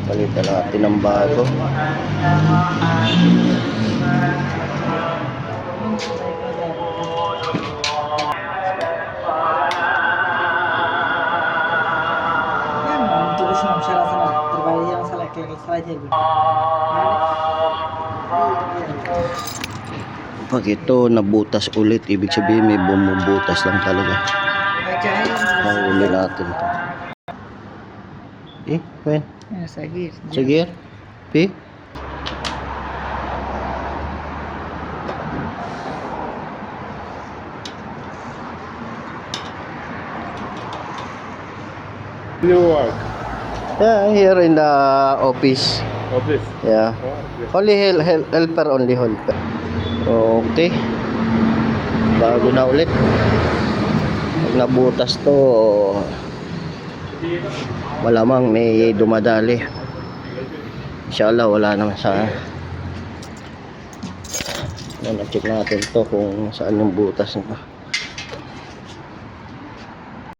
Palitan natin ng bago. Pag ito nabutas ulit, ibig sabihin may bumubutas lang talaga. Mahuli natin to. Wen? Sige. Pi? New work. Yeah, here in the office. Office. Yeah. Only helper, only helper. Okay. Bago na ulit. Pag nabutas to, malamang may dumadali. Inshallah wala naman sa. Check natin to kung saan yung butas nito.